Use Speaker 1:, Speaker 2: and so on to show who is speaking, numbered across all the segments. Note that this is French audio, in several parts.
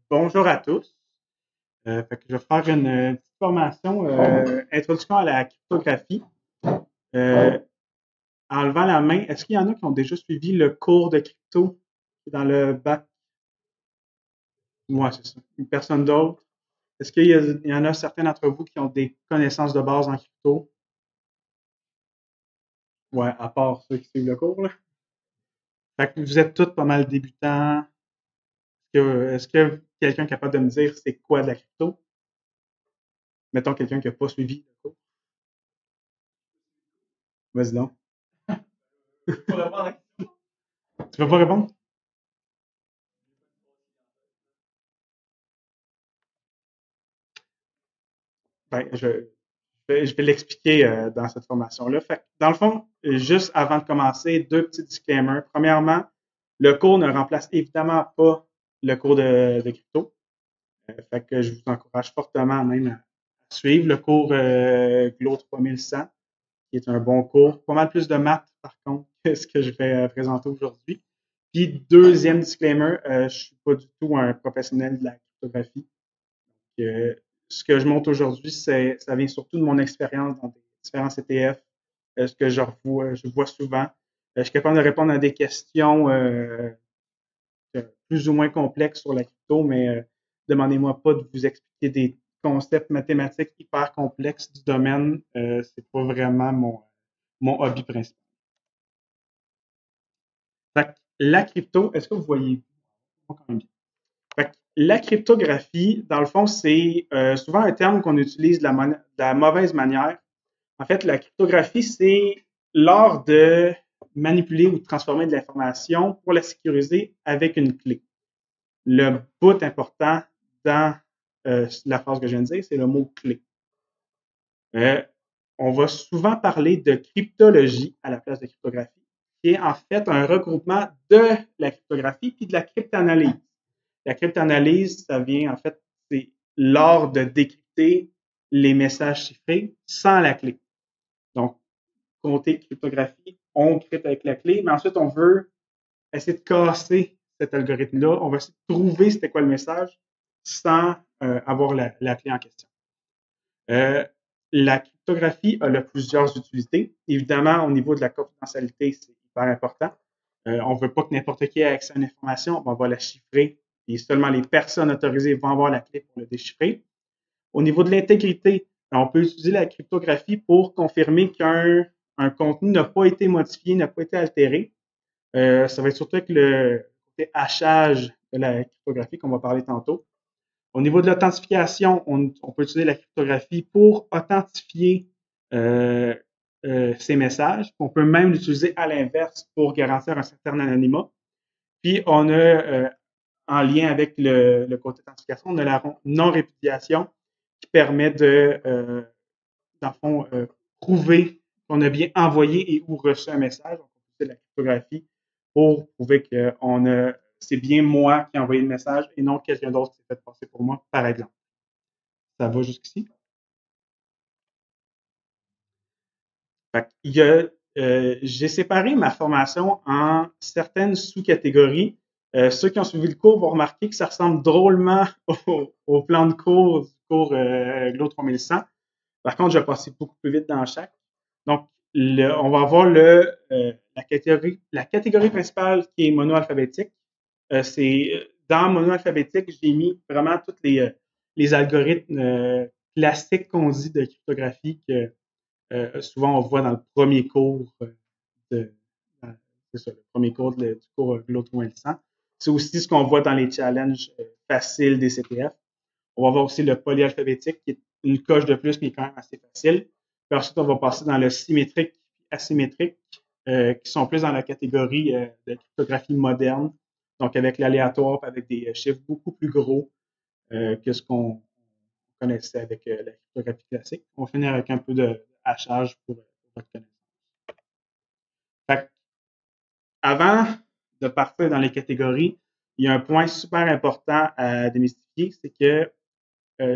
Speaker 1: Bonjour à tous. Je vais faire une petite formation introduction à la cryptographie. Euh, en levant la main, est-ce qu'il y en a qui ont déjà suivi le cours de crypto dans le bac? Moi, c'est ça. Une personne d'autre? Est-ce qu'il y en a certains d'entre vous qui ont des connaissances de base en crypto? Ouais, à part ceux qui suivent le cours, là. Vous êtes tous pas mal débutants. Est-ce que quelqu'un est capable de me dire c'est quoi de la crypto? Mettons quelqu'un qui n'a pas suivi le cours. Vas-y donc. Tu veux pas répondre? Ben, je vais l'expliquer dans cette formation-là. Dans le fond, juste avant de commencer, deux petits disclaimers. Premièrement, le cours ne remplace évidemment pas le cours de crypto. Je vous encourage fortement même à suivre le cours GLO 3100, qui est un bon cours. Pas mal plus de maths, par contre, que ce que je vais présenter aujourd'hui. Puis, deuxième disclaimer, je ne suis pas du tout un professionnel de la cryptographie. Euh, Ce que je montre aujourd'hui, ça vient surtout de mon expérience dans des différents CTF, ce que je vois souvent. Je suis capable de répondre à des questions plus ou moins complexes sur la crypto, mais demandez-moi pas de vous expliquer des concepts mathématiques hyper complexes du domaine. C'est pas vraiment mon hobby principal. La crypto, est-ce que vous voyez? La cryptographie, dans le fond, c'est souvent un terme qu'on utilise de la mauvaise manière. En fait, la cryptographie, c'est l'art de manipuler ou de transformer de l'information pour la sécuriser avec une clé. Le bout important dans la phrase que je viens de dire, c'est le mot clé. Euh, on va souvent parler de cryptologie à la place de cryptographie, qui est en fait un regroupement de la cryptographie puis de la cryptanalyse. La cryptanalyse, ça vient en fait, c'est l'art de décrypter les messages chiffrés sans la clé. Donc, côté cryptographie, on crypte avec la clé, mais ensuite on veut essayer de casser cet algorithme-là. On va essayer de trouver c'était quoi le message sans avoir la clé en question. Euh, la cryptographie a plusieurs utilités. Évidemment, au niveau de la confidentialité, c'est hyper important. On ne veut pas que n'importe qui ait accès à l'information, on va la chiffrer et seulement les personnes autorisées vont avoir la clé pour le déchiffrer. Au niveau de l'intégrité, on peut utiliser la cryptographie pour confirmer qu'un contenu n'a pas été modifié, n'a pas été altéré. Ça va être surtout avec le côté hachage de la cryptographie qu'on va parler tantôt. Au niveau de l'authentification, on peut utiliser la cryptographie pour authentifier ces messages. On peut même l'utiliser à l'inverse pour garantir un certain anonymat. Puis, on a, en lien avec le côté authentification, on a la non-répudiation qui permet de, dans le fond, prouver qu'on a bien envoyé et ou reçu un message. Donc, on peut utiliser la cryptographie pour prouver que c'est bien moi qui ai envoyé le message et non quelqu'un d'autre qui s'est fait passer pour moi, par exemple. Ça va jusqu'ici? J'ai séparé ma formation en certaines sous-catégories. Ceux qui ont suivi le cours vont remarquer que ça ressemble drôlement au plan de cours du cours GLO 3100. Par contre, je vais passer beaucoup plus vite dans chaque. Donc, on va avoir la catégorie principale qui est monoalphabétique. Dans monoalphabétique, j'ai mis vraiment tous les algorithmes classiques qu'on dit de cryptographie que souvent on voit dans le premier cours de, c'est ça, le premier cours du cours GLO 3100. C'est aussi ce qu'on voit dans les challenges faciles des CPF. On va voir aussi le polyalphabétique, qui est une coche de plus, qui est quand même assez facile. Puis ensuite, on va passer dans le symétrique, asymétrique, qui sont plus dans la catégorie de cryptographie moderne, donc avec l'aléatoire, avec des chiffres beaucoup plus gros que ce qu'on connaissait avec la cryptographie classique. On va finir avec un peu de hachage pour votre connaissance. Fait avant de partir dans les catégories, il y a un point super important à démystifier, c'est que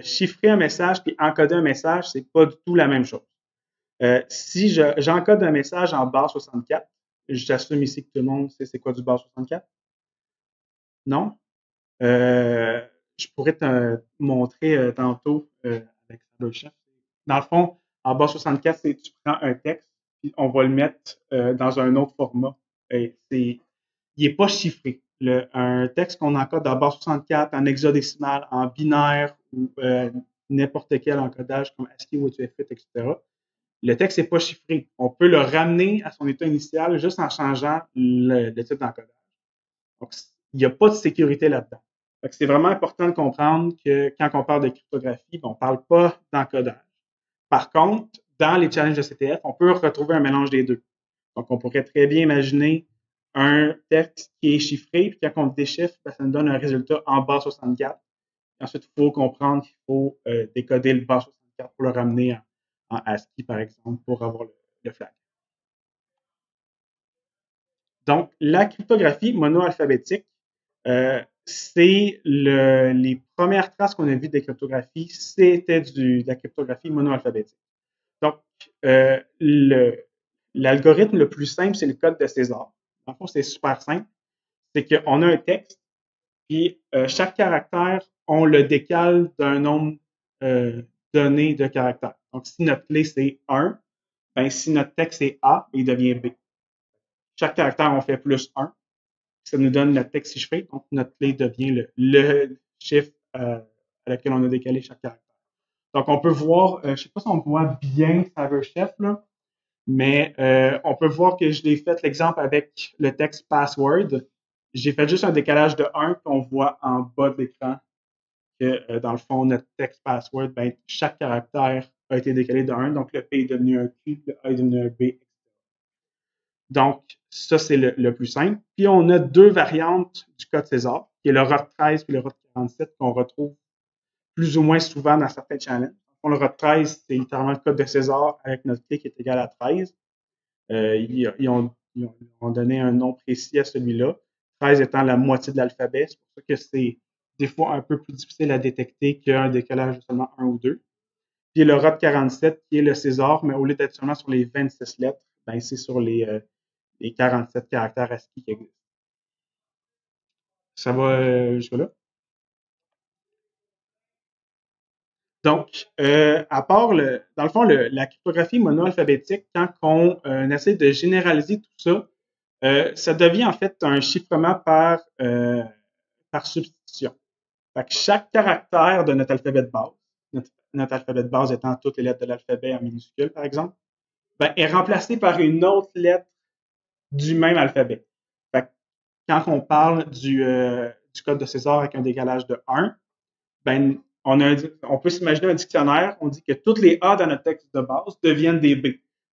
Speaker 1: chiffrer un message puis encoder un message, c'est pas du tout la même chose. Si j'encode un message en base 64, j'assume ici que tout le monde sait c'est quoi du base 64? Non? Je pourrais te montrer tantôt avec Cyberchef. Dans le fond, en base 64, c'est tu prends un texte, puis on va le mettre dans un autre format. Il n'est pas chiffré. Un texte qu'on encode en base 64, en hexadécimal, en binaire ou n'importe quel encodage comme ASCII ou UTF-8, etc. Le texte n'est pas chiffré. On peut le ramener à son état initial juste en changeant le type d'encodage. Donc, il n'y a pas de sécurité là-dedans. C'est vraiment important de comprendre que quand on parle de cryptographie, on ne parle pas d'encodage. Par contre, dans les challenges de CTF, on peut retrouver un mélange des deux. Donc, on pourrait très bien imaginer un texte qui est chiffré, puis quand on le déchiffre, ça nous donne un résultat en base 64. Ensuite, il faut comprendre qu'il faut décoder le base 64 pour le ramener en ASCII, par exemple, pour avoir le flag. Donc, la cryptographie monoalphabétique, c'est les premières traces qu'on a vues de cryptographie, c'était de la cryptographie monoalphabétique. Donc, l'algorithme le plus simple, c'est le code de César. En fond, c'est super simple. C'est qu'on a un texte, puis chaque caractère, on le décale d'un nombre donné de caractères. Donc, si notre clé, c'est 1, ben, si notre texte est A, il devient B. Chaque caractère, on fait plus 1. Ça nous donne notre texte chiffré. Donc, notre clé devient le chiffre à laquelle on a décalé chaque caractère. Donc, on peut voir, je ne sais pas si on voit bien Cyberchef, là, mais on peut voir que je l'ai fait l'exemple avec le texte password. J'ai fait juste un décalage de 1, puis on voit en bas de l'écran que, dans le fond, notre texte password, ben, chaque caractère a été décalé de 1. Donc, le P est devenu un Q, le A est devenu un B. Donc, ça, c'est le plus simple. Puis, on a deux variantes du code César, qui est le ROT13 et le ROT47, qu'on retrouve plus ou moins souvent dans certains challenges. Le ROT13, c'est littéralement le code de César avec notre clé qui est égale à 13. Ils ont donné un nom précis à celui-là. 13 étant la moitié de l'alphabet. C'est pour ça que c'est des fois un peu plus difficile à détecter qu'un décalage de seulement 1 ou 2. Puis le ROT47, qui est le César, mais au lieu d'être seulement sur les 26 lettres, ben, c'est sur les 47 caractères ASCII qui existent. Ça va jusque-là? Donc, à part, dans le fond, la cryptographie monoalphabétique, quand on essaie de généraliser tout ça, ça devient en fait un chiffrement par substitution. Fait que chaque caractère de notre alphabet de base, notre alphabet de base étant toutes les lettres de l'alphabet en minuscules, par exemple, ben, est remplacé par une autre lettre du même alphabet. Fait que quand on parle du code de César avec un décalage de 1, ben, on peut s'imaginer un dictionnaire, on dit que toutes les A dans notre texte de base deviennent des B.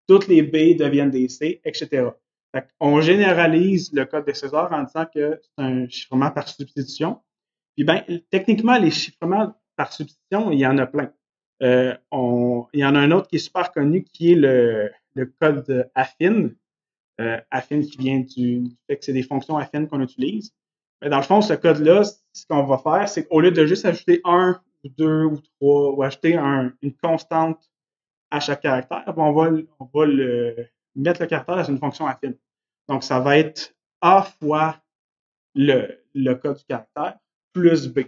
Speaker 1: Toutes les B deviennent des C, etc. Fait on généralise le code de César en disant que c'est un chiffrement par substitution. Puis ben, techniquement, les chiffrements par substitution, il y en a plein. Il y en a un autre qui est super connu qui est le code affine. Affine qui vient du fait que c'est des fonctions affines qu'on utilise. Mais dans le fond, ce code-là, ce qu'on va faire, c'est qu'au lieu de juste ajouter 1 ou 2 ou 3 ou ajouter une constante à chaque caractère, on va mettre le caractère dans une fonction affine. Donc, ça va être A fois le code du caractère plus B.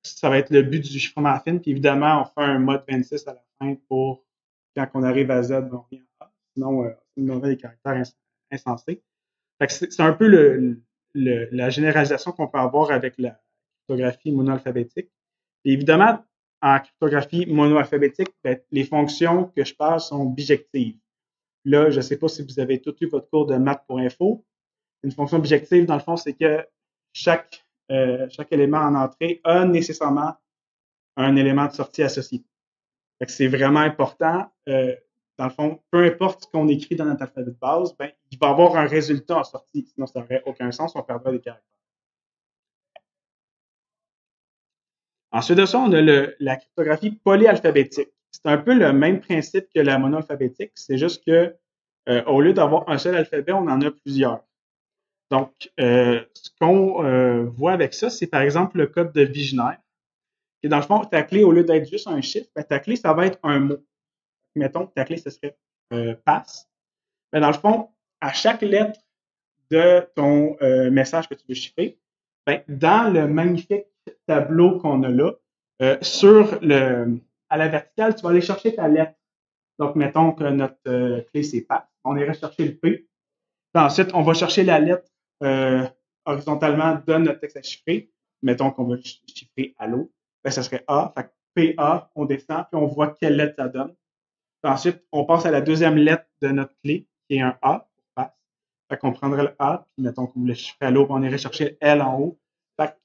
Speaker 1: Ça va être le but du chiffrement affine. Puis évidemment, on fait un mode 26 à la fin pour quand on arrive à Z, on revient à A. Sinon, c'est une mauvaise caractère insensé. C'est un peu la généralisation qu'on peut avoir avec la cryptographie monoalphabétique. Et évidemment, en cryptographie monoalphabétique, ben, les fonctions que je parle sont bijectives. Là, je ne sais pas si vous avez tout eu votre cours de maths pour info. Une fonction bijective, dans le fond, c'est que chaque élément en entrée a nécessairement un élément de sortie associé. C'est vraiment important. Dans le fond, peu importe ce qu'on écrit dans notre alphabet de base, ben, il va y avoir un résultat en sortie. Sinon, ça n'aurait aucun sens, on perdrait des caractères. Ensuite de ça, on a la cryptographie polyalphabétique. C'est un peu le même principe que la monoalphabétique, c'est juste que au lieu d'avoir un seul alphabet, on en a plusieurs. Donc, ce qu'on voit avec ça, c'est par exemple le code de Wigner. Et dans le fond, ta clé, au lieu d'être juste un chiffre, ben, ta clé, ça va être un mot. Mettons que ta clé, ce serait passe. Mais dans le fond, à chaque lettre de ton message que tu veux chiffrer, Ben, dans le magnifique tableau qu'on a là, à la verticale, tu vas aller chercher ta lettre. Donc, mettons que notre clé, c'est PAT. On irait chercher le P. Puis ensuite, on va chercher la lettre euh, horizontalement de notre texte à chiffrer. Mettons qu'on veut chiffrer allô. Ben, ça serait A. Fait que PA, on descend, puis on voit quelle lettre ça donne. Puis ensuite, on passe à la deuxième lettre de notre clé, qui est un A pour passe. Fait qu'on prendrait le A, puis mettons qu'on voulait chiffrer allô, on irait chercher le L en haut. Fait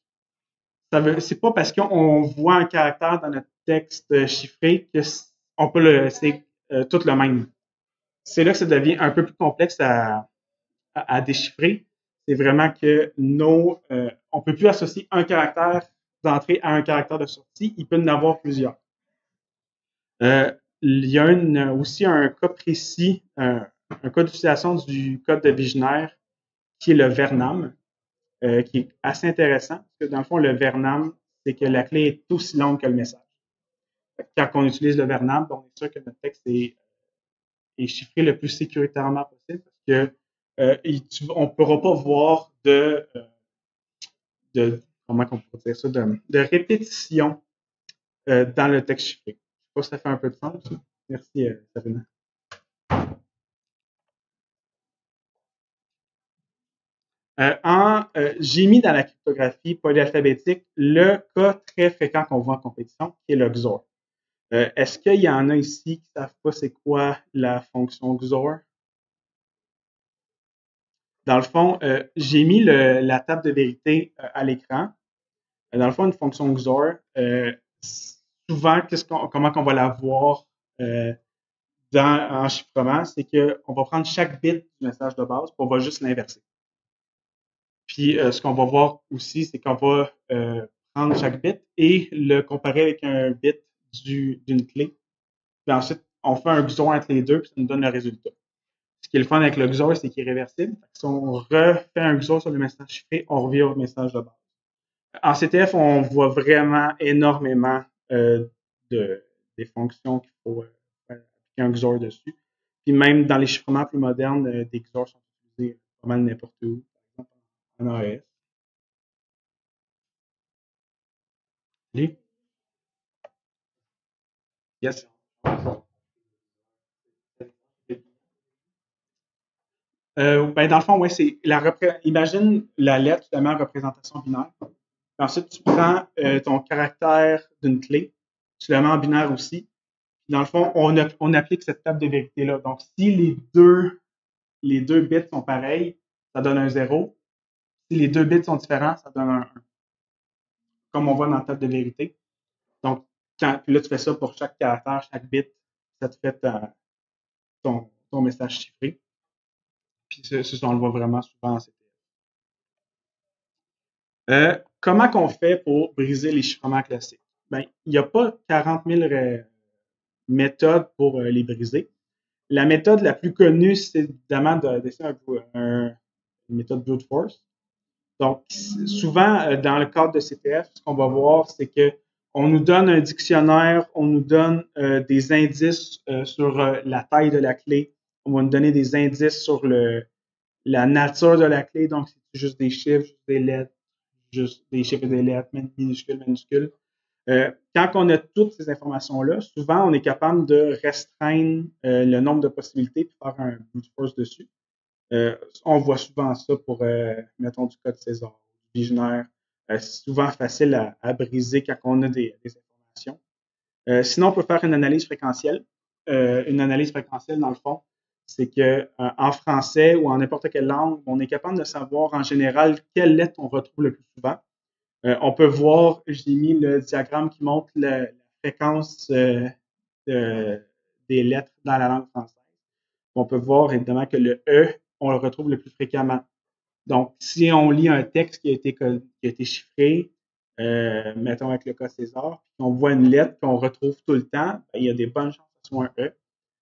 Speaker 1: que c'est pas parce qu'on voit un caractère dans notre texte chiffré que on peut c'est tout le même. C'est là que ça devient un peu plus complexe à déchiffrer. C'est vraiment que on peut plus associer un caractère d'entrée à un caractère de sortie. Il peut y en avoir plusieurs. Il y a aussi un cas précis, un cas d'utilisation du code de Wigner qui est le Vernam, qui est assez intéressant parce que dans le fond, le Vernam, c'est que la clé est aussi longue que le message. Quand on utilise le Vernam, on est sûr que notre texte est chiffré le plus sécuritairement possible parce que on ne pourra pas voir de comment on pourrait dire ça, de répétition dans le texte chiffré. Je ne sais pas si ça fait un peu de sens. Merci, Sabrina. J'ai mis dans la cryptographie polyalphabétique le cas très fréquent qu'on voit en compétition, qui est le XOR. Est-ce qu'il y en a ici qui ne savent pas c'est quoi la fonction XOR? Dans le fond, j'ai mis la table de vérité à l'écran. Dans le fond, une fonction XOR, souvent, comment on va la voir en chiffrement, c'est qu'on va prendre chaque bit du message de base, puis on va juste l'inverser. Puis, ce qu'on va voir aussi, c'est qu'on va prendre chaque bit et le comparer avec un bit d'une clé. Puis ensuite, on fait un XOR entre les deux, puis ça nous donne le résultat. Ce qui est le fun avec le XOR, c'est qu'il est réversible. Si on refait un XOR sur le message chiffré, on revient au message de base. En CTF, on voit vraiment énormément des fonctions qu'il faut appliquer un XOR dessus. Puis même dans les chiffrements plus modernes, des XOR sont utilisés pas mal n'importe où, par exemple en AES. Oui. Yes. Ben dans le fond, ouais, c'est imagine la lettre justement représentation binaire. Puis ensuite, tu prends ton caractère d'une clé, tu le mets en binaire aussi. Puis dans le fond, on applique cette table de vérité-là. Donc, si les deux bits sont pareils, ça donne un 0. Si les deux bits sont différents, ça donne un 1. Comme on voit dans la table de vérité. Donc, puis là, tu fais ça pour chaque caractère, chaque bit, ça te fait ton message chiffré. Puis ça, on le voit vraiment souvent en CTF. Comment qu'on fait pour briser les chiffrements classiques? Ben, il n'y a pas 40 000 méthodes pour les briser. La méthode la plus connue, c'est évidemment d'essayer une méthode brute force. Donc, souvent, dans le cadre de CTF, ce qu'on va voir, c'est que on nous donne un dictionnaire, on nous donne des indices sur la taille de la clé, on va nous donner des indices sur la nature de la clé, donc c'est juste des chiffres, juste des lettres, juste des chiffres et des lettres, minuscules, minuscules. Quand on a toutes ces informations-là, souvent, on est capable de restreindre le nombre de possibilités et faire un brute force dessus. On voit souvent ça pour, mettons, du code César, du Wigner. C'est souvent facile à briser quand on a des informations. Sinon, on peut faire une analyse fréquentielle. Une analyse fréquentielle, dans le fond, c'est que en français ou en n'importe quelle langue, on est capable de savoir en général quelle lettre on retrouve le plus souvent. On peut voir, j'ai mis le diagramme qui montre la fréquence des lettres dans la langue française. On peut voir évidemment que le E, on le retrouve le plus fréquemment. Donc, si on lit un texte qui a été chiffré, mettons avec le cas César, puis on voit une lettre qu'on retrouve tout le temps, ben, il y a des bonnes chances que ce soit un E.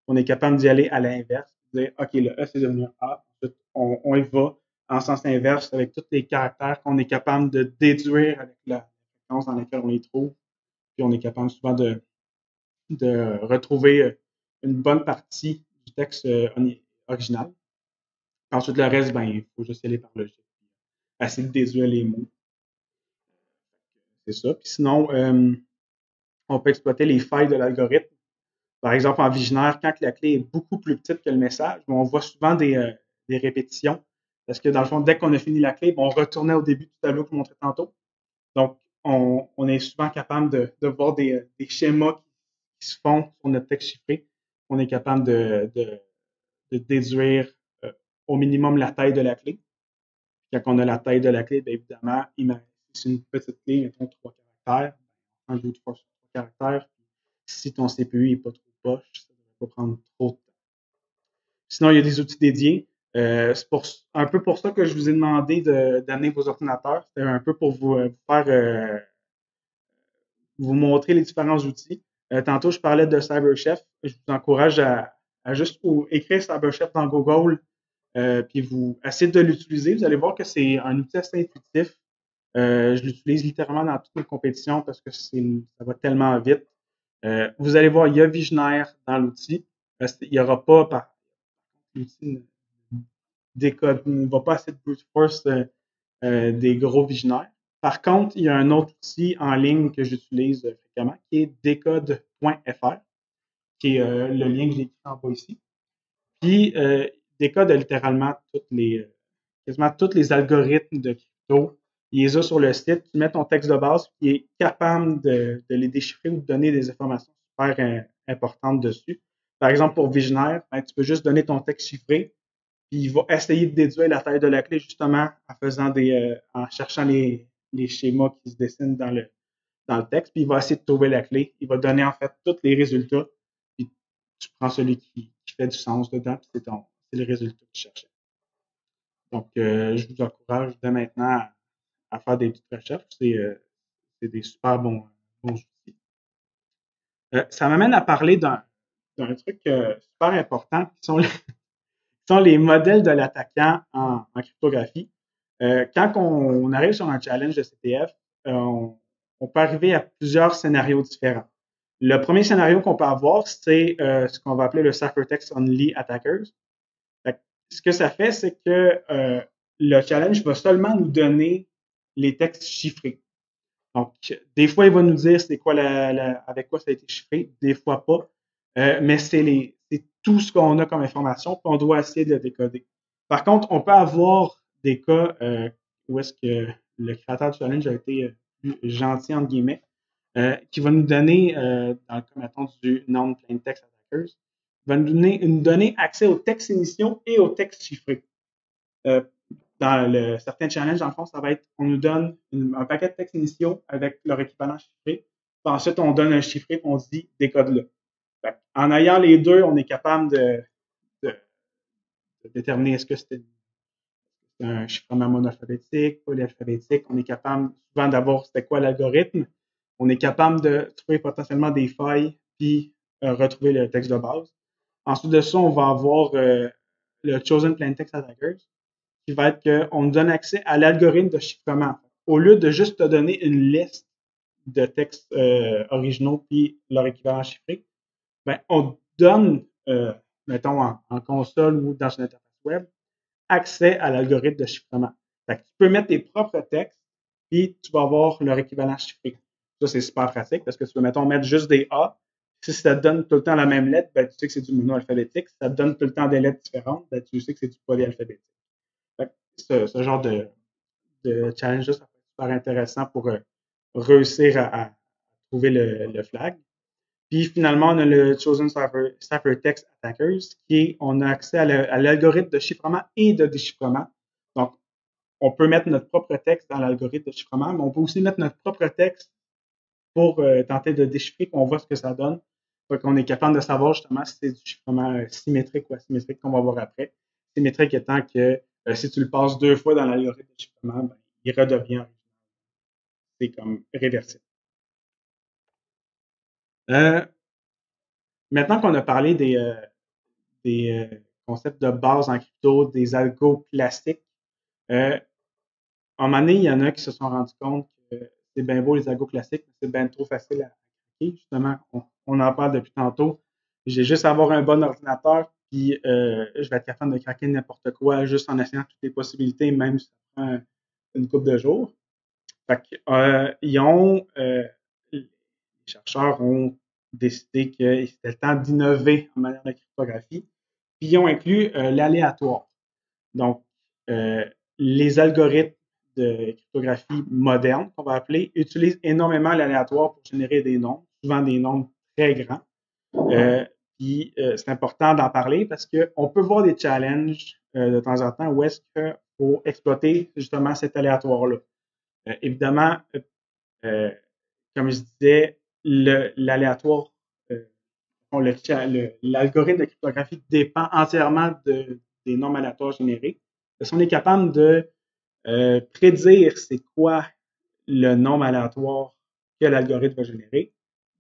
Speaker 1: On est capable d'y aller à l'inverse, dire OK, le E c'est devenu un A. Ensuite, on y va en sens inverse avec tous les caractères qu'on est capable de déduire avec la fréquence dans laquelle on les trouve. Puis on est capable souvent de retrouver une bonne partie du texte original. Ensuite, le reste, ben, il faut juste y aller par logique. Essayer de déduire les mots. c'est ça. Puis sinon, on peut exploiter les failles de l'algorithme. Par exemple, en Visionnaire, quand la clé est beaucoup plus petite que le message, on voit souvent des répétitions. Parce que dans le fond, dès qu'on a fini la clé, on retournait au début du tableau que je montrais tantôt. Donc, on est souvent capable de voir des schémas qui se font sur notre texte chiffré. On est capable de déduire au minimum la taille de la clé. Quand on a la taille de la clé, bien évidemment, si c'est une petite clé, mettons 3 caractères, un bout de 3 caractères. Si ton CPU n'est pas trop poche, ça ne devrait pas prendre trop de temps. Sinon, il y a des outils dédiés. C'est un peu pour ça que je vous ai demandé d'amener vos ordinateurs. C'était un peu pour vous montrer les différents outils. Tantôt, je parlais de CyberChef. Je vous encourage à juste écrire CyberChef dans Google, puis vous essayez de l'utiliser. Vous allez voir que c'est un outil assez intuitif. Je l'utilise littéralement dans toutes mes compétitions parce que ça va tellement vite. Vous allez voir, il y a Visionnaire dans l'outil. Il n'y aura pas, l'outil ne va pas assez de brute force des gros Visionnaires. Par contre, il y a un autre outil en ligne que j'utilise fréquemment qui est decode.fr, qui est le lien que j'ai écrit en bas ici. Puis, Decode a littéralement quasiment tous les algorithmes de crypto. Il les a sur le site. Tu mets ton texte de base qui est capable de les déchiffrer ou de donner des informations super importantes dessus. Par exemple, pour Visionnaire, tu peux juste donner ton texte chiffré, puis il va essayer de déduire la taille de la clé justement en cherchant les schémas qui se dessinent dans le texte, puis il va essayer de trouver la clé. Il va donner en fait tous les résultats, puis tu prends celui qui fait du sens dedans, puis c'est le résultat que tu cherchais. Donc, je vous encourage dès maintenant à faire des petites recherches. C'est des super bons outils. Ça m'amène à parler d'un truc super important qui sont les modèles de l'attaquant en cryptographie. Quand on arrive sur un challenge de CTF, on peut arriver à plusieurs scénarios différents. Le premier scénario qu'on peut avoir, c'est ce qu'on va appeler le Ciphertext Only Attackers. Ce que ça fait, c'est que le challenge va seulement nous donner les textes chiffrés. Donc, des fois, il va nous dire c'est quoi avec quoi ça a été chiffré, des fois pas. Mais c'est tout ce qu'on a comme information, puis on doit essayer de le décoder. Par contre, on peut avoir des cas où est-ce que le créateur du challenge a été plus gentil, entre guillemets, qui va nous donner, dans le cas, mettons, du Non-Plain Text Attackers, va nous donner accès aux textes initiaux et aux textes chiffrés. Dans certains challenges, dans le fond, ça va être, on nous donne un paquet de textes initiaux avec leur équivalent chiffré. Puis ensuite, on donne un chiffré, puis on se dit décode-le. En ayant les deux, on est capable de déterminer est-ce que c'est un chiffrement monalphabétique, polyalphabétique. On est capable souvent d'avoir c'était quoi l'algorithme. On est capable de trouver potentiellement des failles, puis retrouver le texte de base. Ensuite de ça, on va avoir le Chosen Plain Text Attackers, qui va être qu'on nous donne accès à l'algorithme de chiffrement. Au lieu de juste te donner une liste de textes originaux puis leur équivalent chiffré, ben, on donne, mettons, en console ou dans une interface web, accès à l'algorithme de chiffrement. Fait que tu peux mettre tes propres textes puis tu vas avoir leur équivalent chiffré. Ça, c'est super pratique parce que tu peux, mettons, mettre juste des A. Si ça te donne tout le temps la même lettre, ben, tu sais que c'est du mono-alphabétique. Si ça te donne tout le temps des lettres différentes, ben, tu sais que c'est du polyalphabétique. Ce genre de challenge-là, ça peut être super intéressant pour réussir à trouver le flag. Puis finalement, on a le Chosen Ciphertext Attackers, on a accès à l'algorithme de chiffrement et de déchiffrement. Donc, on peut mettre notre propre texte dans l'algorithme de chiffrement, mais on peut aussi mettre notre propre texte pour tenter de déchiffrer, qu'on voit ce que ça donne. Donc, on est capable de savoir justement si c'est du chiffrement symétrique ou asymétrique qu'on va voir après. Symétrique étant que si tu le passes 2 fois dans l'algorithme de chiffrement, ben, il redevient original. C'est comme réversible. Maintenant qu'on a parlé des concepts de base en crypto, des algos classiques, à un moment donné, il y en a qui se sont rendus compte que c'est bien beau les algos classiques, mais c'est bien trop facile à craquer. Justement, on en parle depuis tantôt. J'ai juste à avoir un bon ordinateur, puis je vais être capable de craquer n'importe quoi juste en essayant toutes les possibilités, même si ça prend une couple de jours. Fait que, les chercheurs ont décidé que c'était le temps d'innover en matière de cryptographie, puis ils ont inclus l'aléatoire. Donc, les algorithmes de cryptographie moderne, qu'on va appeler, utilisent énormément l'aléatoire pour générer des nombres, souvent des nombres très grands. Puis c'est important d'en parler parce qu'on peut voir des challenges de temps en temps où est-ce qu'il faut exploiter justement cet aléatoire-là. Évidemment, comme je disais, l'aléatoire, l'algorithme de cryptographie dépend entièrement des nombres aléatoires générés. Si on est capable de prédire c'est quoi le nombre aléatoire que l'algorithme va générer,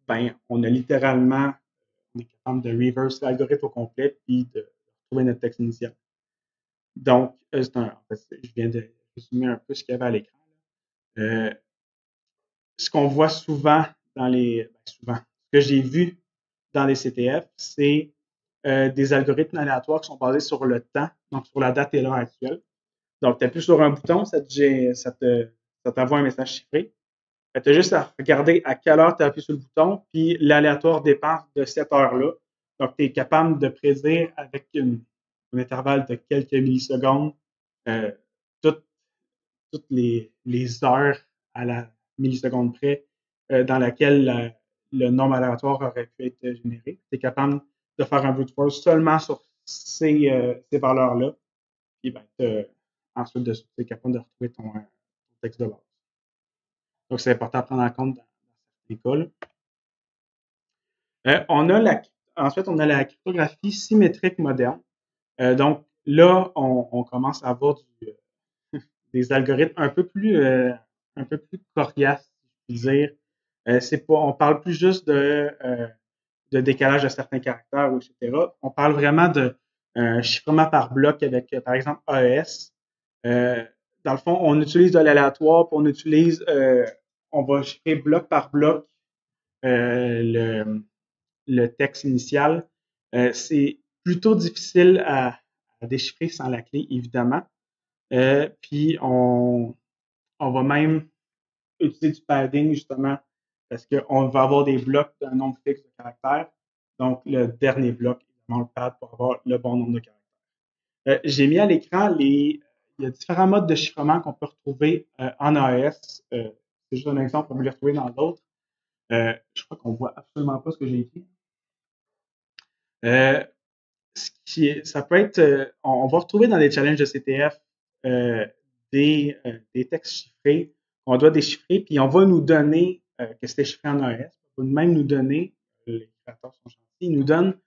Speaker 1: ben, on est capable de reverse l'algorithme au complet puis de trouver notre texte initial. Donc, en fait, je viens de résumer un peu ce qu'il y avait à l'écran. Ce qu'on voit souvent souvent, ce que j'ai vu dans les CTF, c'est des algorithmes aléatoires qui sont basés sur le temps, donc sur la date et l'heure actuelle. Donc, tu appuies sur un bouton, ça t'envoie un message chiffré. Tu as juste à regarder à quelle heure tu as appuyé sur le bouton, puis l'aléatoire dépend de cette heure-là. Donc, tu es capable de prédire avec un intervalle de quelques millisecondes euh, toutes les heures à la milliseconde près dans laquelle le nombre aléatoire aurait pu être généré. Tu es capable de faire un brute force seulement sur ces valeurs-là. Puis, ensuite de ça, tu es capable de retrouver ton texte de base. Donc, c'est important à prendre en compte dans certains cas. Ensuite, on a la cryptographie symétrique moderne. Donc, là, on commence à avoir des algorithmes un peu plus coriaces, si je puis dire. On parle plus juste de décalage de certains caractères, etc. On parle vraiment de chiffrement par bloc avec, par exemple, AES. Dans le fond, on utilise de l'aléatoire, puis on va chiffrer bloc par bloc le texte initial. C'est plutôt difficile à déchiffrer sans la clé, évidemment. Puis on va même utiliser du padding, justement, parce qu'on va avoir des blocs d'un nombre fixe de caractères. Donc, le dernier bloc, évidemment, le pad pour avoir le bon nombre de caractères. J'ai mis à l'écran il y a différents modes de chiffrement qu'on peut retrouver en AES. C'est juste un exemple, on peut les retrouver dans l'autre. Je crois qu'on voit absolument pas ce que j'ai écrit. Ça peut être, on va retrouver dans les challenges de CTF des textes chiffrés qu'on doit déchiffrer, puis on va nous donner que c'est chiffré en AES. On va même nous donner, les créateurs sont gentils, ils nous donnent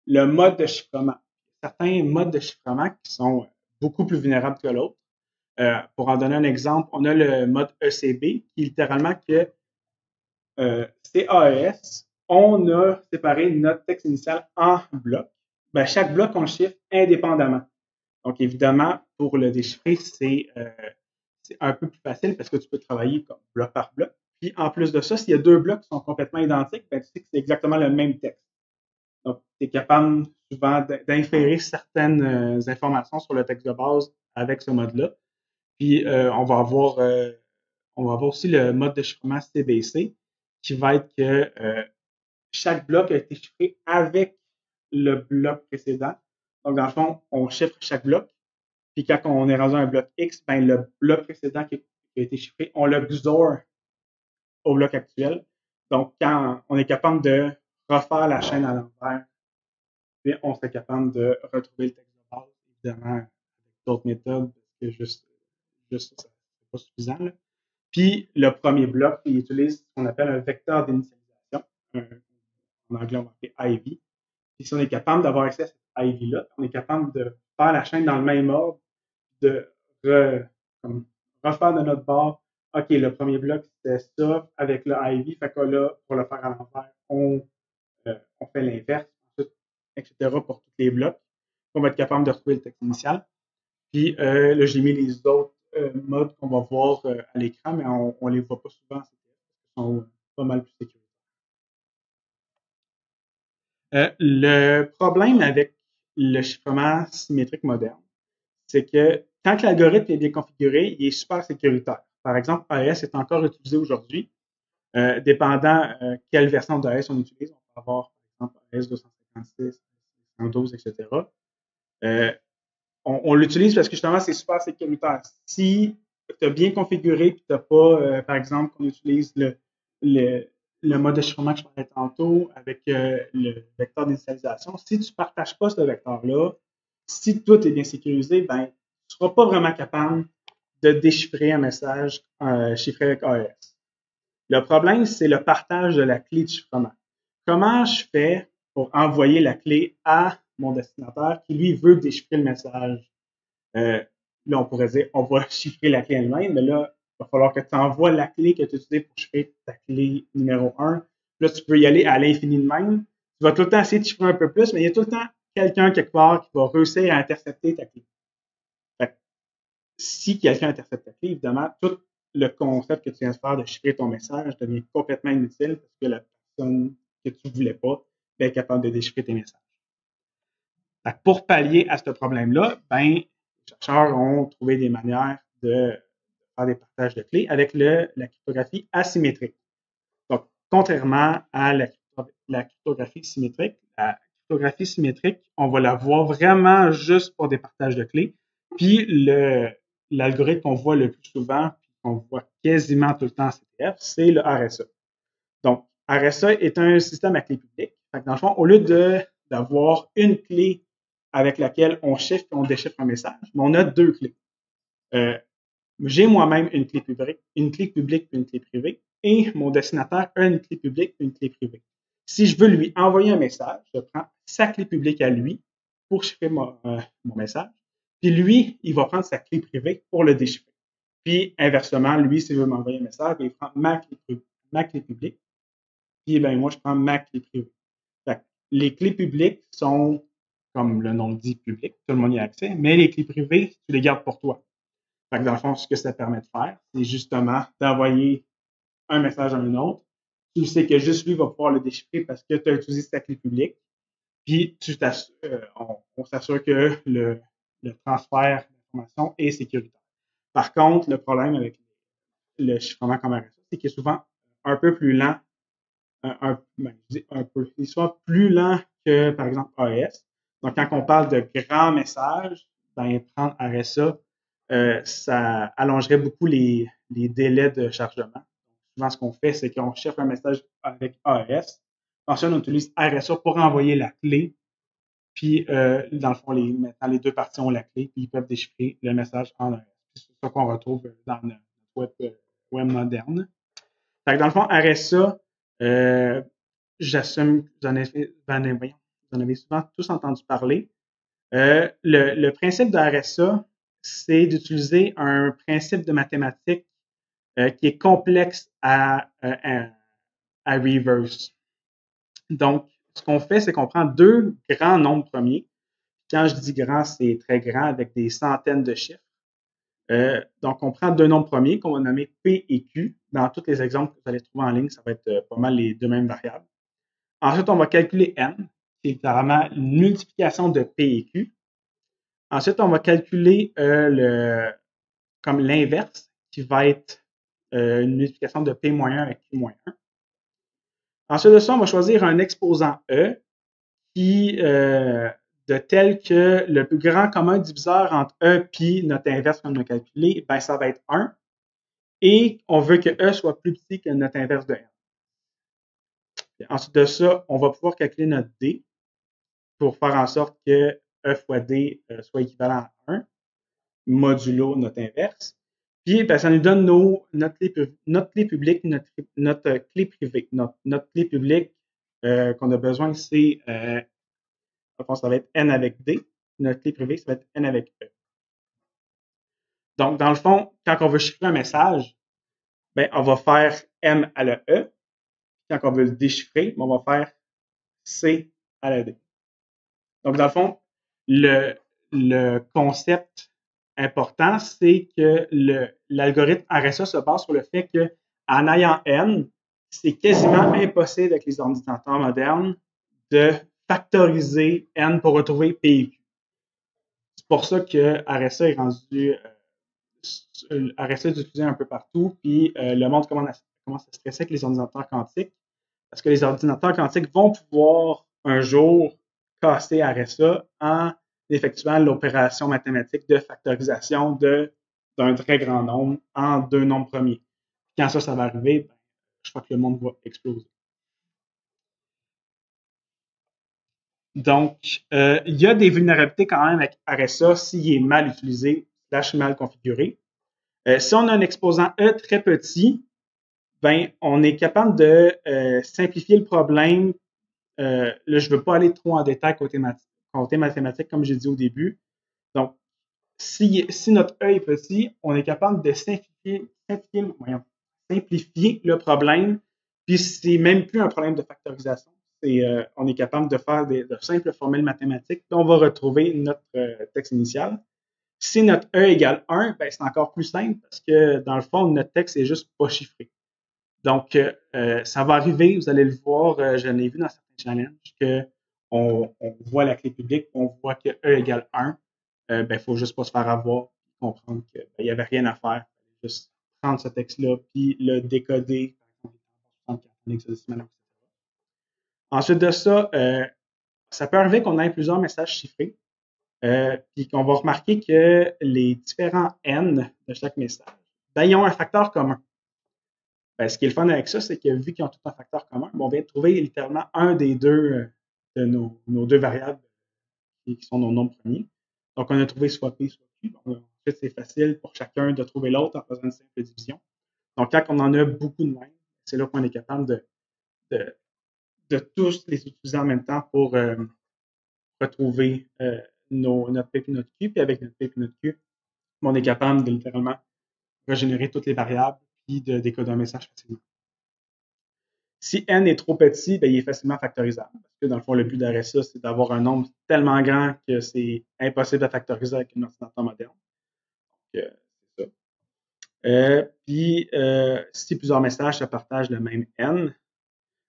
Speaker 1: le mode de chiffrement. Certains modes de chiffrement qui sont beaucoup plus vulnérables que l'autre. Pour en donner un exemple, on a le mode ECB, qui est littéralement que c'est AES, on a séparé notre texte initial en blocs. Ben, chaque bloc, on le chiffre indépendamment. Donc, évidemment, pour le déchiffrer, c'est un peu plus facile parce que tu peux travailler comme bloc par bloc. Puis, en plus de ça, s'il y a deux blocs qui sont complètement identiques, ben, tu sais que c'est exactement le même texte. Donc, tu es capable souvent d'inférer certaines informations sur le texte de base avec ce mode-là. Puis, on va avoir aussi le mode de chiffrement CBC qui va être que chaque bloc a été chiffré avec le bloc précédent. Donc, dans le fond, on chiffre chaque bloc. Puis quand on est rendu à un bloc X, ben, le bloc précédent qui a été chiffré, on le XOR au bloc actuel. Donc, quand on est capable de refaire la chaîne à l'envers, puis on serait capable de retrouver le texte de base, évidemment, avec d'autres méthodes, parce que juste ça, c'est pas suffisant. Là. Puis, le premier bloc, il utilise ce qu'on appelle un vecteur d'initialisation. En anglais, on va appeler Ivy. Puis, si on est capable d'avoir accès à cette Ivy-là, on est capable de faire la chaîne dans le même ordre, de refaire de notre bord. OK, le premier bloc, c'était ça avec le Ivy. Fait que là, pour le faire à l'envers, on fait l'inverse, etc. pour tous les blocs. On va être capable de retrouver le texte initial. Puis là, j'ai mis les autres modes qu'on va voir à l'écran, mais on les voit pas souvent. Ils sont pas mal plus sécurisés. Le problème avec le chiffrement symétrique moderne, c'est que quand l'algorithme est bien configuré, il est super sécuritaire. Par exemple, AES est encore utilisé aujourd'hui. Dépendant quelle version d'AES on utilise, on peut avoir, par exemple, AES 256, 112, etc. On l'utilise parce que justement, c'est super sécuritaire. Si tu as bien configuré et tu n'as pas, par exemple, qu'on utilise le, le mode de chiffrement que je parlais tantôt avec le vecteur d'initialisation, si tu ne partages pas ce vecteur-là, si tout est bien sécurisé, ben, tu ne seras pas vraiment capable de déchiffrer un message chiffré avec AES. Le problème, c'est le partage de la clé de chiffrement. Comment je fais pour envoyer la clé à mon destinataire qui, lui, veut déchiffrer le message? Là, on pourrait dire, on va chiffrer la clé elle-même, mais là, il va falloir que tu envoies la clé que tu utilises pour chiffrer ta clé numéro 1. Là, tu peux y aller à l'infini de même. Tu vas tout le temps essayer de chiffrer un peu plus, mais il y a tout le temps quelqu'un quelque part qui va réussir à intercepter ta clé. Fait que, si quelqu'un intercepte ta clé, évidemment, tout le concept que tu viens de faire de chiffrer ton message devient complètement inutile parce que la personne que tu ne voulais pas est capable de déchiffrer tes messages. Fait que pour pallier à ce problème-là, ben, les chercheurs ont trouvé des manières de faire des partages de clés avec la cryptographie asymétrique. Donc, contrairement à la cryptographie symétrique, on va la voir vraiment juste pour des partages de clés. Puis, l'algorithme qu'on voit le plus souvent, qu'on voit quasiment tout le temps en CTF, c'est le RSA. Donc, RSA est un système à clé publique. Fait que dans le fond, au lieu d'avoir une clé avec laquelle on chiffre et on déchiffre un message, mais on a deux clés. J'ai moi-même une clé publique et une clé privée, et mon destinataire a une clé publique et une clé privée. Si je veux lui envoyer un message, je prends sa clé publique à lui pour chiffrer mon message, puis lui, il va prendre sa clé privée pour le déchiffrer. Puis, inversement, lui, s'il veut m'envoyer un message, il prend ma clé publique, puis ben, moi, je prends ma clé privée. Fait, les clés publiques sont, comme le nom dit, publiques, tout le monde y a accès, mais les clés privées, tu les gardes pour toi. Fait que dans le fond, ce que ça permet de faire, c'est justement d'envoyer un message à un autre. Tu sais que juste lui va pouvoir le déchiffrer parce que tu as utilisé sa clé publique. Puis on s'assure que le transfert d'information est sécuritaire. Par contre, le problème avec le chiffrement comme RSA, c'est qu'il est souvent un peu plus lent, il est souvent plus lent que, par exemple, AES. Donc, quand on parle de grands messages, ben, prendre RSA, ça allongerait beaucoup les délais de chargement. Souvent, ce qu'on fait, c'est qu'on cherche un message avec AES. Ensuite, on utilise RSA pour envoyer la clé. Puis, dans le fond, maintenant, les deux parties ont la clé, puis ils peuvent déchiffrer le message en AES. C'est ça qu'on retrouve dans notre web moderne. Fait que dans le fond, RSA, j'assume que vous en avez souvent tous entendu parler. Le principe de RSA, c'est d'utiliser un principe de mathématiques qui est complexe à reverse. Donc, ce qu'on fait, c'est qu'on prend deux grands nombres premiers. Quand je dis grand, c'est très grand, avec des centaines de chiffres. Donc, on prend deux nombres premiers qu'on va nommer P et Q. Dans tous les exemples que vous allez trouver en ligne, ça va être pas mal les deux mêmes variables. Ensuite, on va calculer N, qui est vraiment une multiplication de P et Q. Ensuite, on va calculer comme l'inverse, qui va être une multiplication de P-1 avec Q-1. Ensuite de ça, on va choisir un exposant E qui de tel que le plus grand commun diviseur entre E et notre inverse qu'on a calculé, ben, ça va être 1. Et on veut que E soit plus petit que notre inverse de N. Et ensuite de ça, on va pouvoir calculer notre D pour faire en sorte que E fois D soit équivalent à 1, modulo notre inverse. Puis, ben, ça nous donne notre clé publique, notre clé privée. Notre clé publique qu'on a besoin, c'est, ça va être N avec D. Notre clé privée, ça va être N avec E. Donc, dans le fond, quand on veut chiffrer un message, ben, on va faire M à la E. Quand on veut le déchiffrer, on va faire C à la D. Donc, dans le fond, le concept important, c'est que l'algorithme RSA se base sur le fait que en ayant N, c'est quasiment impossible avec les ordinateurs modernes de factoriser N pour retrouver P et Q. C'est pour ça que RSA est rendu RSA est utilisé un peu partout, puis le monde commence à stresser avec les ordinateurs quantiques, parce que les ordinateurs quantiques vont pouvoir un jour casser RSA en effectuant l'opération mathématique de factorisation d'un très grand nombre en deux nombres premiers. Quand ça va arriver, ben, je crois que le monde va exploser. Donc, il y a des vulnérabilités quand même avec RSA s'il est mal utilisé, slash mal configuré. Si on a un exposant E très petit, ben, on est capable de simplifier le problème. Là, je ne veux pas aller trop en détail côté mathématique, comme j'ai dit au début. Donc, si notre E est petit, on est capable de simplifier le problème. Puis, c'est même plus un problème de factorisation. On est capable de faire de simples formules mathématiques. Puis, on va retrouver notre texte initial. Si notre E égale 1, ben, c'est encore plus simple parce que, dans le fond, notre texte est juste pas chiffré. Donc, ça va arriver, vous allez le voir, je l'ai vu dans certains challenges, qu'on voit la clé publique, on voit que E égale 1. Ben, il faut juste pas se faire avoir, comprendre qu'il n'y avait rien à faire. Juste prendre ce texte-là, puis le décoder, par exemple, en hexadécimal, etc. Ensuite de ça, ça peut arriver qu'on ait plusieurs messages chiffrés, puis qu'on va remarquer que les différents N de chaque message, ben, ils ont un facteur commun. Ben, ce qui est le fun avec ça, c'est que vu qu'ils ont tout un facteur commun, on vient de trouver littéralement un des deux de nos deux variables qui sont nos nombres premiers. Donc, on a trouvé soit P, soit Q. Ensuite, c'est facile pour chacun de trouver l'autre en faisant une simple division. Donc, quand on en a beaucoup de même, c'est là qu'on est capable de tous les utiliser en même temps pour retrouver notre P et notre Q. Puis avec notre P et notre Q, on est capable de littéralement régénérer toutes les variables puis de décoder un message facilement. Si n est trop petit, ben, il est facilement factorisable. Parce que dans le fond, le but d'RSA, c'est d'avoir un nombre tellement grand que c'est impossible à factoriser avec un ordinateur moderne. Donc, c'est ça. Puis, si plusieurs messages se partagent le même n,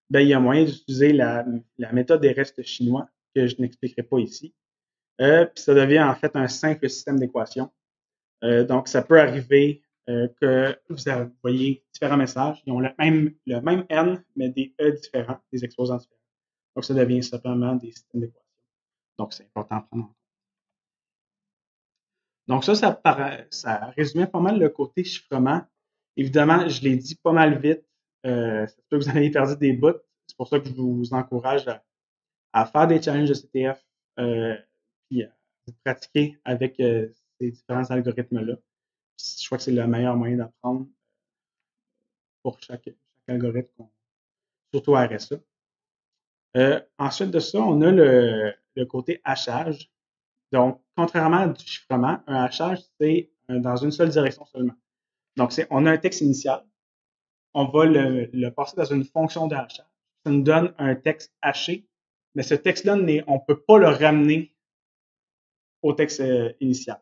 Speaker 1: ben, il y a moyen d'utiliser la méthode des restes chinois que je n'expliquerai pas ici. Puis, ça devient en fait un simple système d'équations. Donc, ça peut arriver que vous voyez différents messages. Ils ont le même N, mais des E différents, des exposants différents. Donc, ça devient simplement des systèmes d'équations. Donc, c'est important à prendre en compte. Donc, ça résumait pas mal le côté chiffrement. Évidemment, je l'ai dit pas mal vite. Ça se peut que vous en ayez perdu des bouts. C'est pour ça que je vous encourage à faire des challenges de CTF puis à vous pratiquer avec ces différents algorithmes-là. Je crois que c'est le meilleur moyen d'apprendre pour chaque algorithme, surtout RSA. Ensuite de ça, on a le côté hachage. Donc, contrairement du chiffrement, un hachage, c'est dans une seule direction seulement. Donc, on a un texte initial, on va le passer dans une fonction de hachage. Ça nous donne un texte haché, mais ce texte-là, on ne peut pas le ramener au texte initial.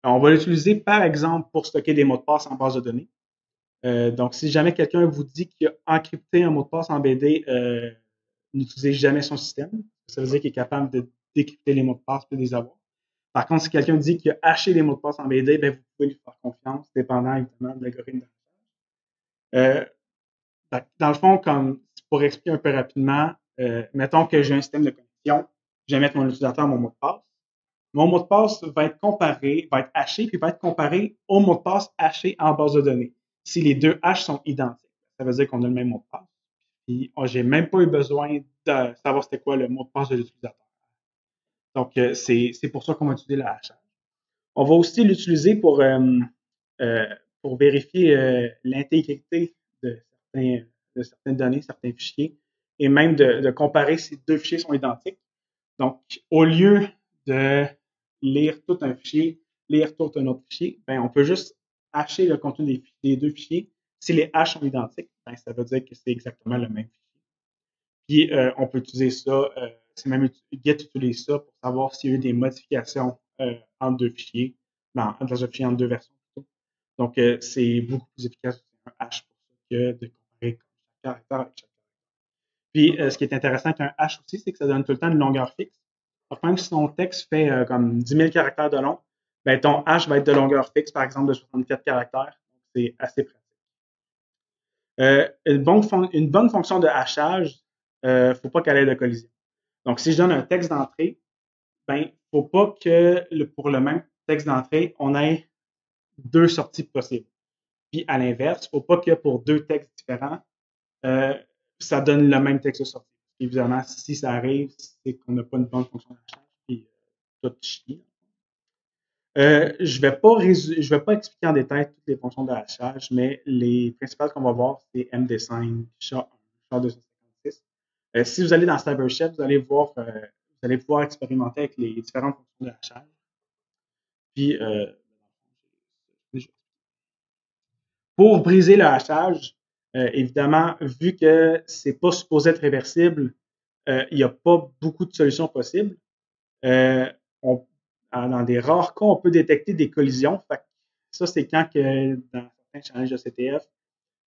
Speaker 1: On va l'utiliser, par exemple, pour stocker des mots de passe en base de données. Donc, si jamais quelqu'un vous dit qu'il a encrypté un mot de passe en BD, n'utilisez jamais son système. Ça veut dire qu'il est capable de décrypter les mots de passe et de les avoir. Par contre, si quelqu'un dit qu'il a haché les mots de passe en BD, ben, vous pouvez lui faire confiance, dépendant évidemment de l'algorithme d'hachage. Dans le fond, comme pour expliquer un peu rapidement, mettons que j'ai un système de connexion, je vais mettre mon utilisateur mon mot de passe. Mon mot de passe va être comparé, va être haché, puis va être comparé au mot de passe haché en base de données. Si les deux hashes sont identiques, ça veut dire qu'on a le même mot de passe. Puis, j'ai même pas eu besoin de savoir c'était quoi le mot de passe de l'utilisateur. Donc, c'est pour ça qu'on va utiliser le hachage. On va aussi l'utiliser pour vérifier l'intégrité de certaines données, certains fichiers, et même de comparer si deux fichiers sont identiques. Donc, au lieu de lire tout un fichier, lire tout un autre fichier, ben, on peut juste hacher le contenu des deux fichiers. Si les hashes sont identiques, ben, ça veut dire que c'est exactement le même fichier. Puis, on peut utiliser ça, c'est même Git utilise ça pour savoir s'il y a eu des modifications entre deux fichiers, dans un fichier entre deux versions plutôt. Donc, c'est beaucoup plus efficace un hash pour ça que de comparer chaque caractère avec chaque caractère. Puis, ce qui est intéressant avec un hash aussi, c'est que ça donne tout le temps une longueur fixe. Donc, même si son texte fait comme 10 000 caractères de long, ben, ton hash va être de longueur fixe, par exemple de 64 caractères. C'est assez pratique. Une bonne fonction de hachage, faut pas qu'elle ait de collision. Donc, si je donne un texte d'entrée, ben, faut pas que pour le même texte d'entrée, on ait deux sorties possibles. Puis à l'inverse, faut pas que pour deux textes différents, euh, ça donne le même texte de sortie. Évidemment, si ça arrive, c'est qu'on n'a pas une bonne fonction d'hachage, puis tout chie. Je vais pas expliquer en détail toutes les fonctions de hachage, mais les principales qu'on va voir, c'est MD5, SHA-1, SHA-256. Si vous allez dans CyberChef, vous allez pouvoir expérimenter avec les différentes fonctions de hachage. Puis, pour briser le hachage, évidemment, vu que c'est pas supposé être réversible, il n'y a pas beaucoup de solutions possibles. Euh, on, dans des rares cas, on peut détecter des collisions. Fait ça, c'est quand que dans certains challenges de CTF,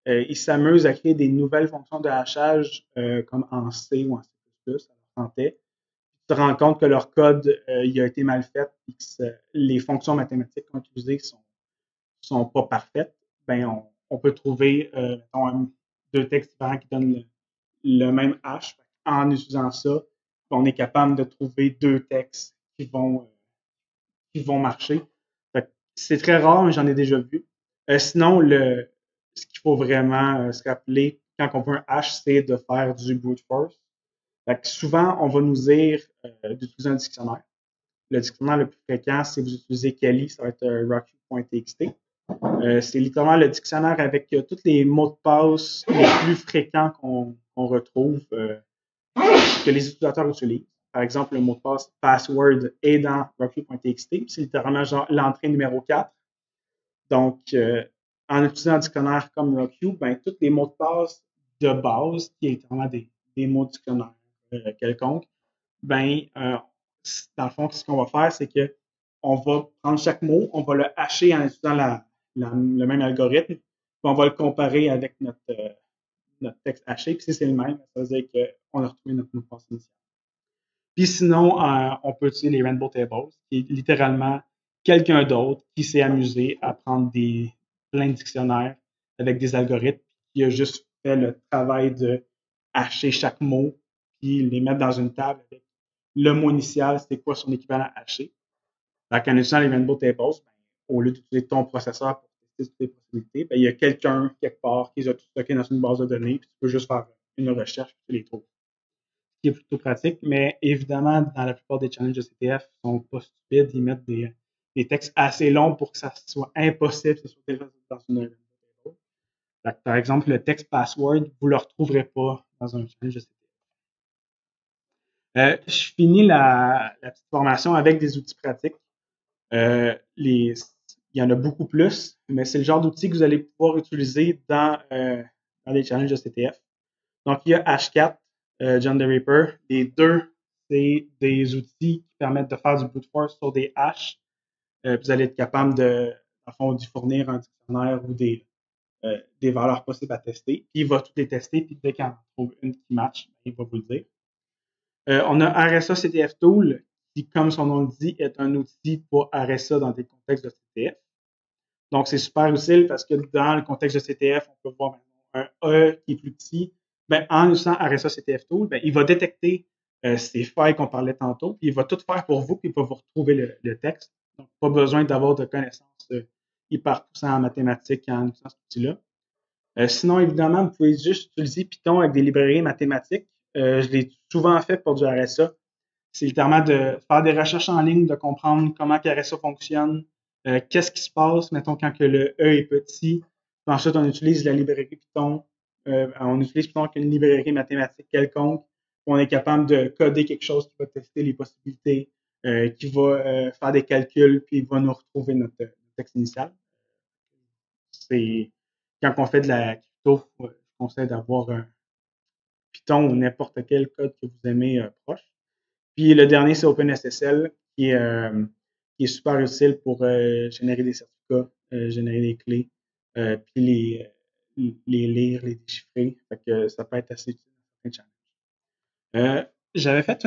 Speaker 1: ils s'amusent à créer des nouvelles fonctions de hachage comme en C ou en C++, à leur santé. Tu te rends compte que leur code il a été mal fait et que les fonctions mathématiques qu'on utilise sont pas parfaites. Ben, on peut trouver deux textes différents qui donnent le même hash. En utilisant ça, on est capable de trouver deux textes qui vont marcher. C'est très rare, mais j'en ai déjà vu. Sinon, ce qu'il faut vraiment se rappeler quand on veut un hash, c'est de faire du brute force. Souvent, on va nous dire d'utiliser un dictionnaire. Le dictionnaire le plus fréquent, si vous utilisez Kelly, ça va être rocky.txt. C'est littéralement le dictionnaire avec tous les mots de passe les plus fréquents qu'on retrouve, que les utilisateurs utilisent. Par exemple, le mot de passe password est dans rocky.txt. C'est littéralement genre l'entrée numéro 4. Donc, en utilisant un dictionnaire comme Rocky, ben, tous les mots de passe de base, qui est vraiment des mots de dictionnaire quelconques, ben, dans le fond, ce qu'on va faire, c'est que on va prendre chaque mot, on va le hacher en utilisant le même algorithme, puis on va le comparer avec notre texte haché, puis si c'est le même, ça veut dire qu'on a retrouvé notre mot de passe initial. Puis sinon, on peut utiliser les Rainbow Tables, qui est littéralement quelqu'un d'autre qui s'est amusé à prendre plein de dictionnaires avec des algorithmes, qui a juste fait le travail de hacher chaque mot, puis les mettre dans une table avec le mot initial, c'était quoi son équivalent haché. Donc, en utilisant les Rainbow Tables, ben, au lieu d'utiliser ton processeur pour tester toutes les possibilités, ben, il y a quelqu'un quelque part qui les a tout stocké dans une base de données, puis tu peux juste faire une recherche, puis tu les trouves. Ce qui est plutôt pratique, mais évidemment, dans la plupart des challenges de CTF, ils sont pas stupides, ils mettent des textes assez longs pour que ça soit impossible que ce soit déjà dans une Rainbow Table. Par exemple, le texte password, vous ne le retrouverez pas dans un challenge de CTF. Je finis la petite formation avec des outils pratiques. Il y en a beaucoup plus, mais c'est le genre d'outils que vous allez pouvoir utiliser dans les challenges de CTF. Donc, il y a H4, John the Ripper. Les deux, c'est des outils qui permettent de faire du brute force sur des hashes. Vous allez être capable en fond, d'y fournir un dictionnaire ou des valeurs possibles à tester. Puis, il va toutes les tester, puis dès qu'il en trouve une qui match, il va vous le dire. On a RSA CTF Tool, qui, comme son nom le dit, est un outil pour RSA dans des contextes de CTF. Donc, c'est super utile parce que dans le contexte de CTF, on peut voir un E qui est plus petit. Ben, en utilisant RSA CTF Tool, ben, il va détecter ces failles qu'on parlait tantôt, puis il va tout faire pour vous, puis il va vous retrouver le texte. Donc, pas besoin d'avoir de connaissances hyper poussantes en mathématiques en utilisant cet outil-là. Sinon, évidemment, vous pouvez juste utiliser Python avec des librairies mathématiques. Je l'ai souvent fait pour du RSA. C'est littéralement de faire des recherches en ligne, de comprendre comment RSA fonctionne, qu'est-ce qui se passe, mettons, quand que le E est petit. Puis ensuite, on utilise la librairie Python. On utilise Python avec une librairie mathématique quelconque. On est capable de coder quelque chose qui va tester les possibilités, qui va faire des calculs, puis il va nous retrouver notre texte initial. C'est quand on fait de la crypto, je conseille d'avoir un Python ou n'importe quel code que vous aimez proche. Puis le dernier, c'est OpenSSL, qui est super utile pour générer des certificats, générer des clés, puis les lire, les déchiffrer. Fait que ça peut être assez utile dans certains challenges. J'avais fait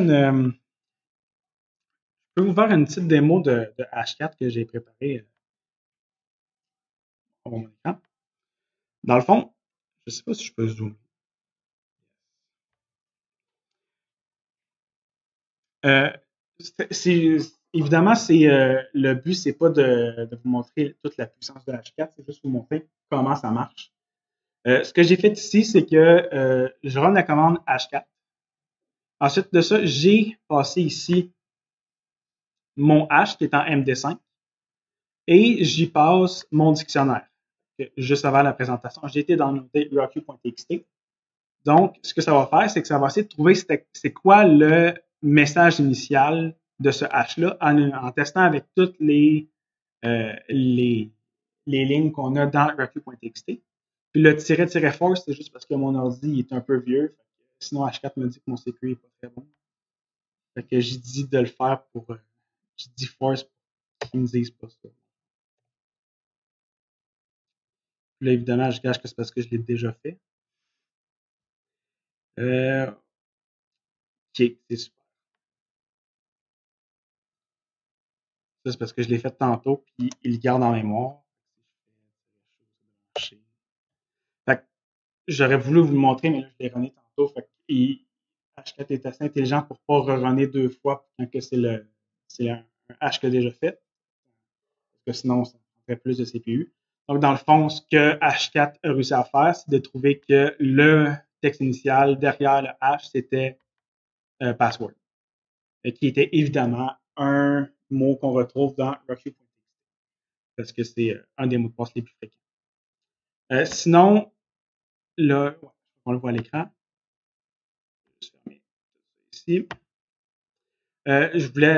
Speaker 1: Je peux vous faire une petite démo de H4 que j'ai préparé sur mon écran. Dans le fond, je ne sais pas si je peux zoomer. Évidemment, le but, c'est pas de vous montrer toute la puissance de H4, c'est juste vous montrer comment ça marche. Ce que j'ai fait ici, c'est que je run la commande H4. Ensuite de ça, j'ai passé ici mon H qui est en MD5 et j'y passe mon dictionnaire. Juste avant la présentation, j'ai été dans noter rocky.txt. Donc, ce que ça va faire, c'est que ça va essayer de trouver c'est quoi le message initial de ce hash-là en testant avec toutes les lignes qu'on a dans rocky.txt. Puis le -force, c'est juste parce que mon ordi est un peu vieux. Sinon, H4 me dit que mon CPU est pas très bon. Fait que j'ai dit de le faire pour. J'ai dit force pour qu'ils me disent pas ça. Puis là, évidemment, je cache que c'est parce que je l'ai déjà fait. Ok, c'est super. Ça, c'est parce que je l'ai fait tantôt, puis il le garde en mémoire. Fait que j'aurais voulu vous le montrer, mais là, je l'ai runné tantôt. Fait que H4 est assez intelligent pour pas re-runner deux fois quand que c'est un H que déjà fait. Parce que sinon, ça prendrait plus de CPU. Donc, dans le fond, ce que H4 a réussi à faire, c'est de trouver que le texte initial derrière le H, c'était password. Qui était évidemment un mot qu'on retrouve dans Rocky.txt. Parce que c'est un des mots de passe les plus fréquents. Sinon, là, on le voit à l'écran. Je vais fermer ici.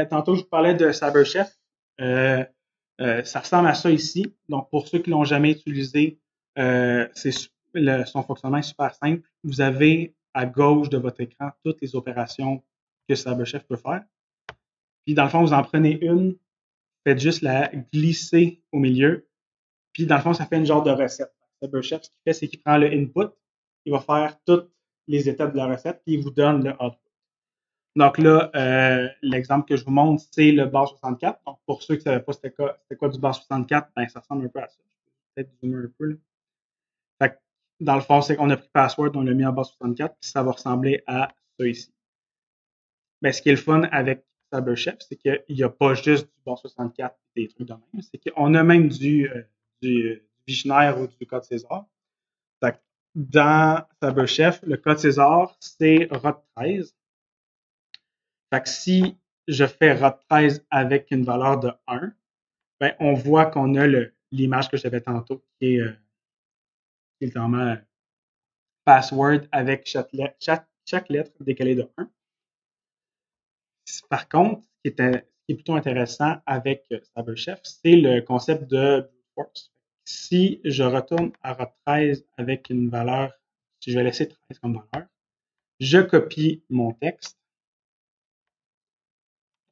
Speaker 1: Tantôt, je vous parlais de CyberChef. Ça ressemble à ça ici. Donc, pour ceux qui l'ont jamais utilisé, son fonctionnement est super simple. Vous avez à gauche de votre écran toutes les opérations que CyberChef peut faire. Puis, dans le fond, vous en prenez une, faites juste la glisser au milieu. Puis, dans le fond, ça fait une genre de recette. CyberChef, ce qu'il fait, c'est qu'il prend le input, il va faire toutes les étapes de la recette, puis il vous donne le output. Donc là, l'exemple que je vous montre, c'est le bar 64. Donc, pour ceux qui ne savaient pas c'était quoi du bar 64, ben, ça ressemble un peu à ça. Je vais peut-être zoomer un peu. Là. Fait que, dans le fond, c'est qu'on a pris password, on l'a mis en bar 64, puis ça va ressembler à ça ici. Ben, ce qui est le fun avec CyberChef, c'est qu'il n'y a pas juste du bar 64 et des trucs de même. C'est qu'on a même du Visionnaire ou du code César. Fait que, dans CyberChef, le code César, c'est ROT13. Fait que si je fais ROT13 avec une valeur de 1, ben, on voit qu'on a l'image que j'avais tantôt qui est littéralement password avec chaque lettre décalée de 1. Par contre, ce qui est plutôt intéressant avec CyberChef, c'est le concept de brute force. Si je retourne à ROT13 avec une valeur, si je vais laisser 13 comme valeur, je copie mon texte,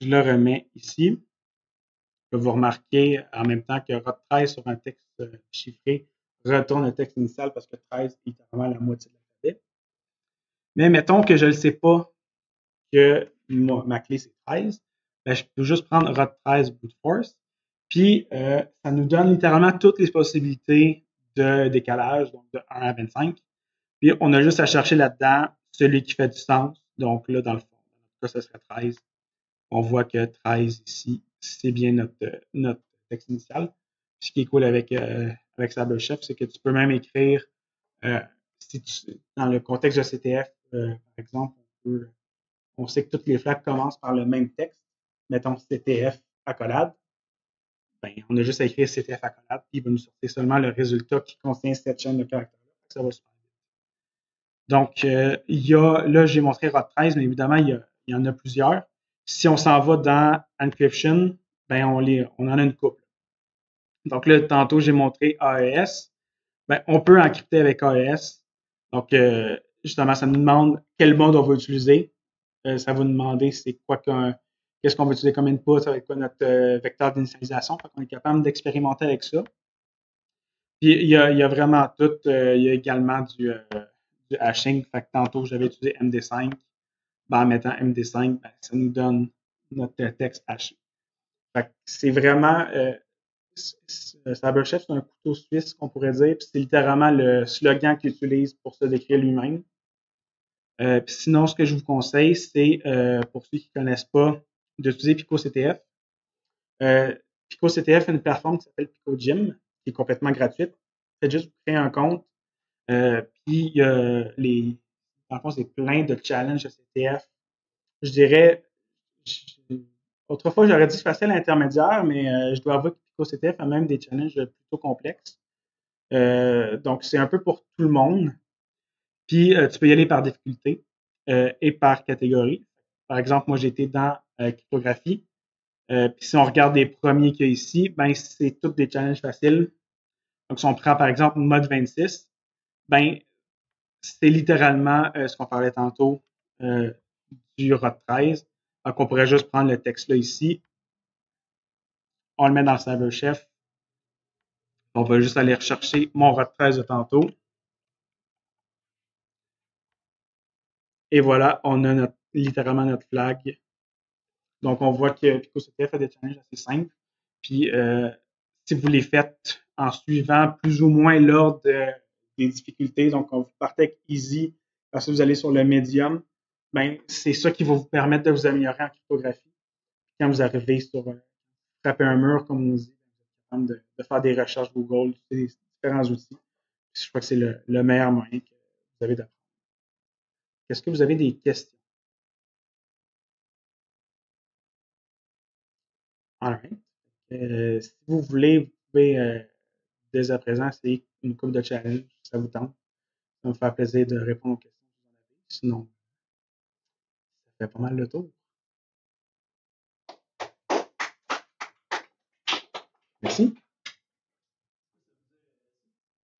Speaker 1: je le remets ici. Vous remarquez en même temps que ROT13 sur un texte chiffré retourne le texte initial parce que 13 est littéralement la moitié de l'alphabet. Mais mettons que je ne sais pas que ma clé c'est 13, ben, je peux juste prendre ROT13 brute force, puis ça nous donne littéralement toutes les possibilités de décalage, donc de 1 à 25. Puis on a juste à chercher là-dedans celui qui fait du sens. Donc là, dans le fond, ça serait 13. On voit que 13 ici, c'est bien notre texte initial. Puis ce qui est cool avec CyberChef, c'est que tu peux même écrire, dans le contexte de CTF, par exemple, on sait que toutes les flags commencent par le même texte. Mettons CTF accolade. Ben, on a juste à écrire CTF accolade, puis il va nous sortir seulement le résultat qui contient cette chaîne de caractères. Ça va super vite. Donc, là, j'ai montré ROT13, mais évidemment, il y en a plusieurs. Si on s'en va dans Encryption, ben on en a une couple. Donc là, tantôt, j'ai montré AES. Ben, on peut encrypter avec AES. Donc, justement, ça nous demande quel mode on va utiliser. Ça va nous demander qu'est-ce qu'on va utiliser comme input, ça va être quoi notre vecteur d'initialisation. Fait qu'on est capable d'expérimenter avec ça. Puis, il y a vraiment tout. Il y a également du hashing. Fait que tantôt, j'avais utilisé MD5. Ben, en mettant MD5, ben, ça nous donne notre texte haché. C'est vraiment Cyberchef, c'est un couteau suisse qu'on pourrait dire, puis c'est littéralement le slogan qu'il utilise pour se décrire lui-même. Puis sinon, ce que je vous conseille, c'est pour ceux qui ne connaissent pas, d'utiliser PicoCTF. PicoCTF a une plateforme qui s'appelle PicoGym, qui est complètement gratuite. Faites juste vous créer un compte. Puis il y a dans le fond, c'est plein de challenges de CTF. Je dirais, autrefois, j'aurais dit facile à intermédiaire, mais je dois avouer que PicoCTF a même des challenges plutôt complexes. Donc, c'est un peu pour tout le monde. Puis, tu peux y aller par difficulté et par catégorie. Par exemple, moi, j'ai été dans cryptographie. Puis, si on regarde les premiers qu'il y a ici, ben, c'est tous des challenges faciles. Donc, si on prend, par exemple, mode 26, ben, c'est littéralement ce qu'on parlait tantôt du ROT 13. Donc, on pourrait juste prendre le texte là ici. On le met dans Cyberchef. On va juste aller rechercher mon ROT 13 de tantôt. Et voilà, on a littéralement notre flag. Donc, on voit que PicoCTF a des challenges assez simples. Puis, si vous les faites en suivant plus ou moins l'ordre des difficultés, donc on vous partez avec Easy, parce que vous allez sur le Medium, ben, c'est ça qui va vous permettre de vous améliorer en cryptographie. Quand vous arrivez sur taper un mur, comme on dit, vous êtes capable de faire des recherches Google, d'utiliser différents outils. Je crois que c'est le meilleur moyen que vous avez d'apprendre. Est-ce que vous avez des questions? Alright. Si vous voulez, vous pouvez dès à présent essayer une coupe de challenge si ça vous tente. Ça me fait plaisir de répondre aux questions que vous en avez. Sinon, ça fait pas mal le tour. Merci.